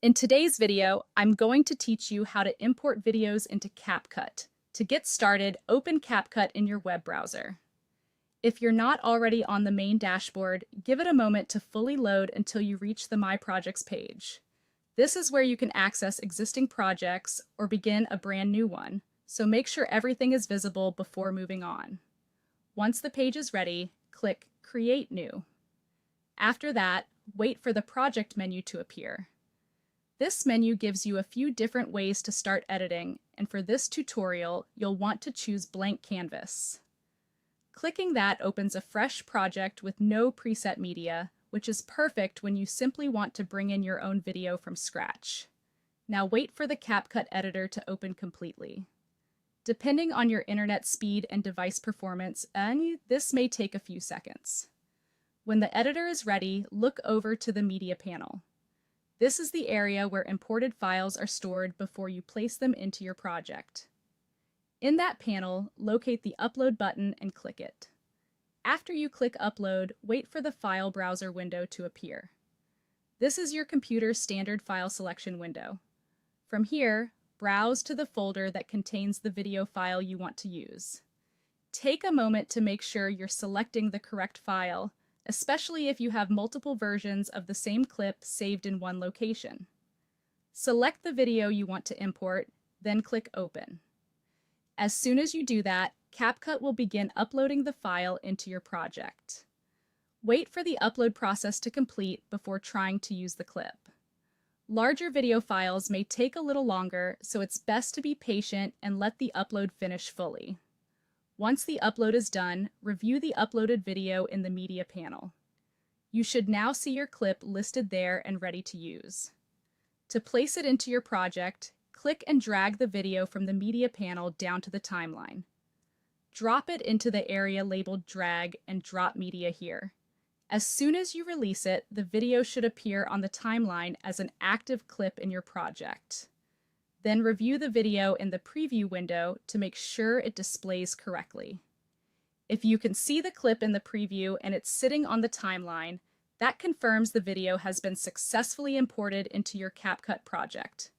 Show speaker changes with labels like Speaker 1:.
Speaker 1: In today's video, I'm going to teach you how to import videos into CapCut. To get started, open CapCut in your web browser. If you're not already on the main dashboard, give it a moment to fully load until you reach the My Projects page. This is where you can access existing projects or begin a brand new one, so make sure everything is visible before moving on. Once the page is ready, click Create New. After that, wait for the Project menu to appear. This menu gives you a few different ways to start editing, and for this tutorial, you'll want to choose Blank Canvas. Clicking that opens a fresh project with no preset media, which is perfect when you simply want to bring in your own video from scratch. Now wait for the CapCut editor to open completely. Depending on your internet speed and device performance, this may take a few seconds. When the editor is ready, look over to the Media panel. This is the area where imported files are stored before you place them into your project. In that panel, locate the Upload button and click it. After you click Upload, wait for the File Browser window to appear. This is your computer's standard file selection window. From here, browse to the folder that contains the video file you want to use. Take a moment to make sure you're selecting the correct file, especially if you have multiple versions of the same clip saved in one location. Select the video you want to import, then click Open. As soon as you do that, CapCut will begin uploading the file into your project. Wait for the upload process to complete before trying to use the clip. Larger video files may take a little longer, so it's best to be patient and let the upload finish fully. Once the upload is done, review the uploaded video in the Media panel. You should now see your clip listed there and ready to use. To place it into your project, click and drag the video from the Media panel down to the timeline. Drop it into the area labeled Drag and Drop Media here. As soon as you release it, the video should appear on the timeline as an active clip in your project. Then review the video in the preview window to make sure it displays correctly. If you can see the clip in the preview and it's sitting on the timeline, that confirms the video has been successfully imported into your CapCut project.